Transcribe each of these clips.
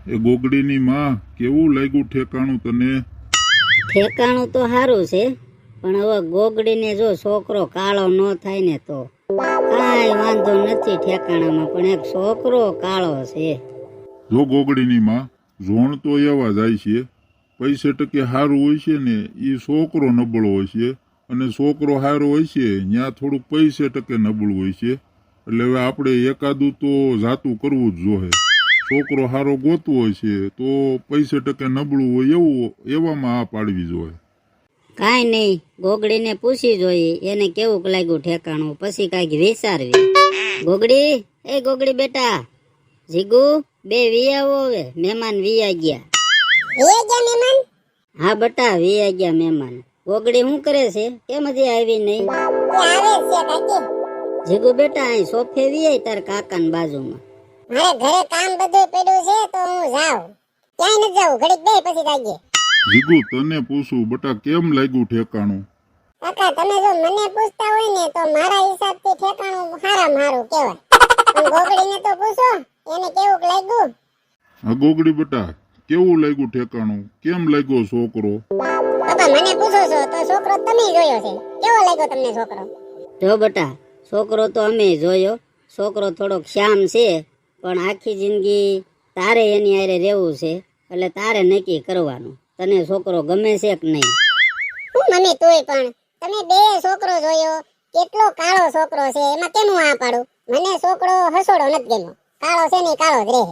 એ ગોગડીની માં કેવું લાગ્યું ઠેકાણું તને? ઠેકાણું તો સારું છે, પણ હવે ગોગડીને જો છોકરો કાળો ન થાય ને તો કાંઈ વાંધો નથી ઠેકાણામાં, પણ એક છોકરો કાળો છે. જો ગોગડીની માં ઝોણ તો એવા જાય છે, પૈસે ટકે સારું હોય છે ને એ છોકરો નબળો હોય છે, અને છોકરો સારો હોય છે ત્યાં થોડુંક પૈસે ટકે નબળું હોય છે. એટલે હવે આપણે એકાદું તો જાતું કરવું જ જોઈએ. છોકરો સારો ગોતવો હોય છે તો પૈસે ટકે નબળું હોય એવામાં આ પાડવી જોઈએ. કાંઈ નહીં, ગોગડીને પૂછી જોઈએ એને કેવું લાગ્યું ઠેકાણું, પછી કાંઈક વિચારવી. ગોગડી, એ ગોગડી બેટા, જીગુ બે વિયાવો હવે, મહેમાન વિયા ગયા. મહેમાન? હા બટા, વિયા ગયા મહેમાન. ગોગડી શું કરે છે? કેમ હજી આવી નહીં? આવે છે કાકી. જીગુ બેટા, અહીં સોફે વિયાય તાર કાકાની બાજુમાં. મારે ઘરે કામ બધું પડ્યું છે તો હું જાઉં. ક્યાંય નથી જાઉં, ઘડીક બે પછી જાગીએ. જીગુ તને પૂછું બટા, કેમ લાગ્યું ઠેકાણું? કાકા તમે જો મને પૂછતા હોય ને તો મારા હિસાબથી ઠેકાણું હારામાં હારું કહેવાય. પણ ગોગડીને તો પૂછો એને કેવું લાગ્યું. હા ગોગડી બેટા, કેવું લાગ્યું ઠેકાણું? કેમ લાગ્યો છોકરો? પપ્પા મને પૂછો છો તો છોકરો તમે જોયો છે, કેવો લાગ્યો તમને છોકરો? જો બેટા, છોકરો તો અમે જોયો. છોકરો થોડોક શ્યામ છે, પણ આખી જિંદગી તારે એની હારે રહેવું છે, એટલે તારે નક્કી કરવાનું તને છોકરો ગમે છે કે નહીં. હું મમ્મી તોય પણ તમે બે છોકરો જોયો, કેટલો કાળો છોકરો છે, એમાં કેમ હું આ પાડું? મને છોકરો હસોડો નથી ગમ્યો, કાળો છે ને કાળો જ રહે.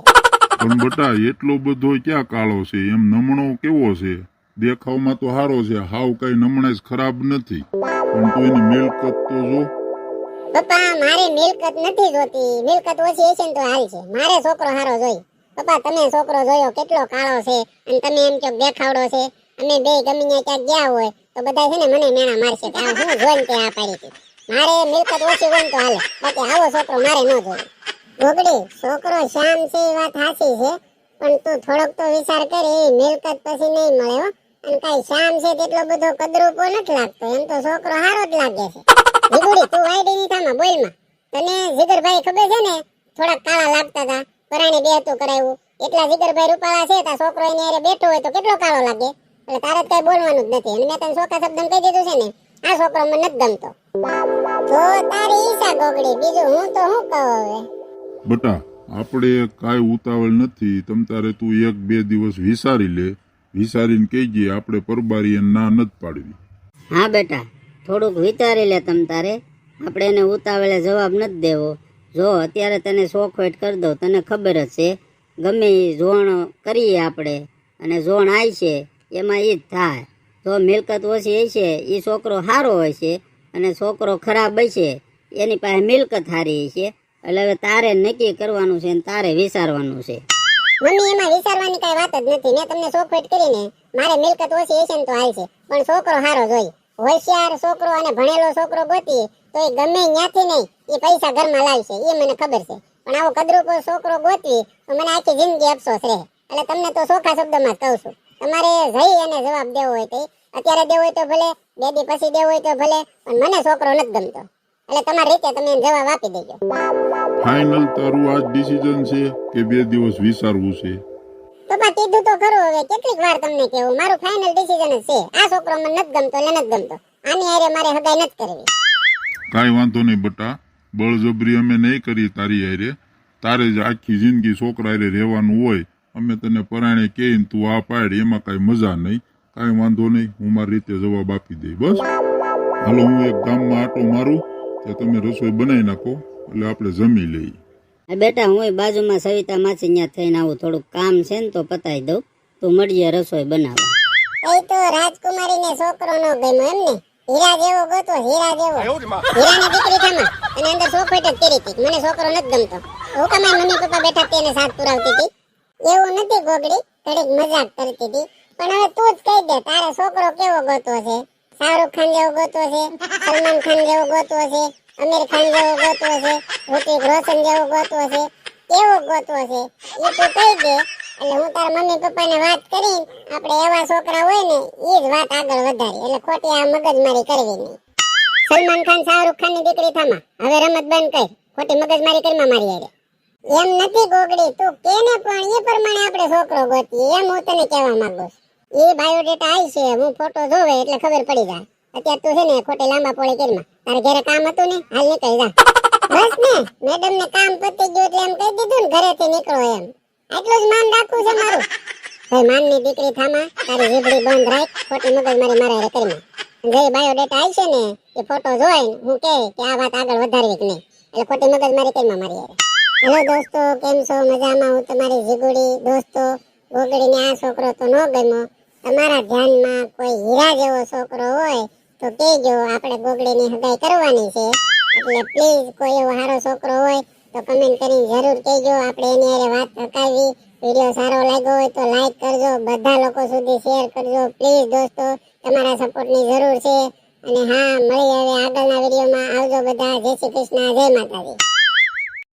પણ બટા એટલો બધો ક્યાં કાળો છે? એમ નમણો કેવો છે? દેખાવમાં તો સારો છે, હાવ કઈ નમણાઈ ખરાબ નથી, પણ તું એની મિલકત તો જો. પપ્પા મારે મિલકત નથી જોતી, મિલકત ઓછી હશે ને તો હાલ છે, મારે છોકરો સારો જોઈ. પપ્પા તમે છોકરો જોયો કેટલો કાળો છે, અને તમે એમ કે દેખાવડો છે. અમે બે ગમે ક્યાંક ગયા હોય તો બધા છે ને મને મેણા મારશે કે આ હું જોઈને તે આ પાડી હતી. મારે મિલકત ઓછી હોય ને તો હાલે, બાકી આવો છોકરો મારે ન જોઈએ. ગોગડી, છોકરો શ્યામ છે એ વાત સાચી છે, પણ તું થોડોક તો વિચાર કરી, મિલકત પછી નહીં મળે હો. અને કાઈ શ્યામ છે તેટલો બધો કદરૂપો નથી લાગતો, એમ તો છોકરો સારો જ લાગે છે. જીગુડી તું વાયડી ની થામાં બોલમાં. તને જીગરભાઈ ખબર છે ને થોડા કાળા લાગતા હતા, પરાણે બે હતું કરાવ્યું, એટલા જીગરભાઈ રૂપાળા છે, તા છોકરો એની હારે બેઠો હોય તો કેટલો કાળો લાગે. એટલે તારે કઈ બોલવાનું જ નથી, અને મેં તને ચોખ્ખા શબ્દ કહી દીધું છે ને આ છોકરો મને નથી ગમતો. તો તારી ઈચ્છા ગોગડી, બીજું હું તો શું કહું હવે. બટા આપણે કાંઈ ઉતાવળ નથી, તમ તારે તું 1-2 દિવસ વિચારી લે, વિચારીને કહેજે, આપણે પરબારી ના નથી પાડવી. હા બેટા, થોડુંક વિચારી લે તમ તારે, આપણે એને ઉતાવળે જવાબ નથી દેવો. જો અત્યારે તને શોખવેટ કરી દઉં, તને ખબર જ છે ગમે એ ઝોણ કરીએ આપણે, અને ઝોણ આવી છે એમાં એ જ થાય. જો મિલકત ઓછી હશે એ છોકરો સારો હોય છે, અને છોકરો ખરાબ હશે એની પાસે મિલકત સારી હશે. એટલે હવે તારે નક્કી કરવાનું છે ને તારે વિચારવાનું છે. મમ્મી એમાં વિચારવાની કઈ વાત જ નથી, મેં તમને શોખવેટ કરીને મારે મિલકત ઓછી હશે ને તો હાલશે, પણ છોકરો સારો જોઈએ. હોશિયાર છોકરો અને ભણેલો છોકરો ગોતી તો એ ગમે ત્યાંથી નહીં એ પૈસા ઘરમાં લાવશે, એ મને ખબર છે. પણ આવો કદરૂપો છોકરો ગોતવી તો મને આખી જિંદગી અફસોસ રહે. એટલે તમને તો ચોખ્ખા શબ્દમાં કહું છું, તમારે જઈ અને જવાબ દેવો હોય તો અત્યારે દેવો હોય તો ભલે, 2 દી પછી દેવો હોય તો ભલે, પણ મને છોકરો નથી ગમતો. એટલે તમારી રીતે તમે એને જવાબ આપી દેજો. ફાઇનલ તારું આ ડિસિઝન છે કે 2 દિવસ વિચારવું છે? પપ્પા કીધું તો ખરું, હવે કેટલીક વાર તમને કહેવું, મારું ફાઇનલ ડિસિઝન જ છે. આ છોકરો મને નથી ગમતો એટલે નથી ગમતો, આની હારે મારે હગાઈ નથી કરવી. કાંઈ વાંધો નહીં બટા, બળજબરી અમે નહીં કરી તારી હારે. તારે જ આખી જિંદગી છોકરા હારે રહેવાનું હોય, અમે તને પરાણે કહીને તું આ પાડ, એમાં કાંઈ મજા નહીં. કાંઈ વાંધો નહીં, હું મારી રીતે જવાબ આપી દઈ. બસ હાલો, હું એક ગામમાં આટો મારું, તો તમે રસોઈ બનાવી નાખો એટલે આપણે જમી લઈએ. બેટા હું બાજુમાં સવિતા માસી ત્યાં થઈને આવું, થોડુંક કામ છે ને તો પતાવી દઉં, તું મળીએ રસોઈ બનાવવા. એ તો રાજકુમારી ને છોકરો નો ગમ્યો એમ ને, હીરા જેવો ગોતો, હીરા જેવો, હીરાની દીકરી થામાં, અને અંદર સોખવટ જ કરી હતી, મને છોકરો નથી ગમતો. હું કમાઈ મમ્મી પપ્પા બેઠા તેને સાથ પુરાવતી હતી. એવું નથી ગોગડી, ઘડીક મજાક કરતી હતી. પણ હવે તું જ કહી દે, તારે છોકરો કેવો ગોતો છે? શાહરુખ ખાન જેવો ગોતો છે, સલમાન ખાન જેવો ગોતો છે, આમિર ખાન જેવો ગોતો છે, ઋતિક રોશન જેવો ગોતો છે, કેવો ગોતો છે એ તું કહી દે. એટલે હું તારા મમ્મી પપ્પાને વાત કરીને આપણે એવા છોકરા હોય ને એ જ વાત આગળ વધારી, એટલે ખોટી આ મગજમારી કરવી નહીં. સલમાન ખાન શાહરુખ ખાન ની દીકરી થામાં, હવે રમત બંધ કર, ખોટી મગજમારી કરીમાં મારી હારે. એમ નથી ગોગડી, તું કેને પણ એ પ્રમાણે આપણે છોકરો ગોતીએ, એમ હું તને કહેવા માંગુ છું. એ બાયોડેટા આવી છે, હું ફોટો જોવે એટલે ખબર પડી જાય. અત્યારે તું છે ને ખોટી લાંબા પોળી કરીમાં, તારે ઘરે કામ હતું ને, હાલ નીકળી જા. બસ ને, મેડમ ને કામ પતી ગયું એટલે એમ કહી દીધું ને ઘરેથી નીકળો એમ. આટલું જ માન રાખવું છે મારું. ભાઈ માનની દીકરી થામા, તારી જીભડી બંધ રાખ, ખોટી મગજમારી મારા હારે કરીમાં. જે બાયોડેટા આવી છે ને એ ફોટો જોઈને હું કહે કે આ વાત આગળ વધારવી કે નહીં, એટલે ખોટી મગજમારી કરીમાં મારી હારે. હેલો દોસ્તો, કેમ છો? મજામાં? હું તમારી જીગુડી. દોસ્તો, ગોગડીને આ છોકરો તો ન ગમ્યો. તમારા ધ્યાનમાં કોઈ હીરા જેવો છોકરો હોય તો કહેજો, આપણે ગોગડીની હગાઈ કરવાની છે. એટલે પ્લીઝ કોઈ એવો સારો છોકરો હોય તો કમેન્ટ કરીને જરૂર કહેજો, આપણે એની હારે વાત થકાવી. વિડીયો સારો લાગ્યો હોય તો લાઈક કરજો, બધા લોકો સુધી શેર કરજો. પ્લીઝ દોસ્તો, તમારા સપોર્ટની જરૂર છે. અને હા, મળી હવે આગળના વિડીયોમાં. આવજો બધા. જય શ્રી કૃષ્ણ, જય માતાજી.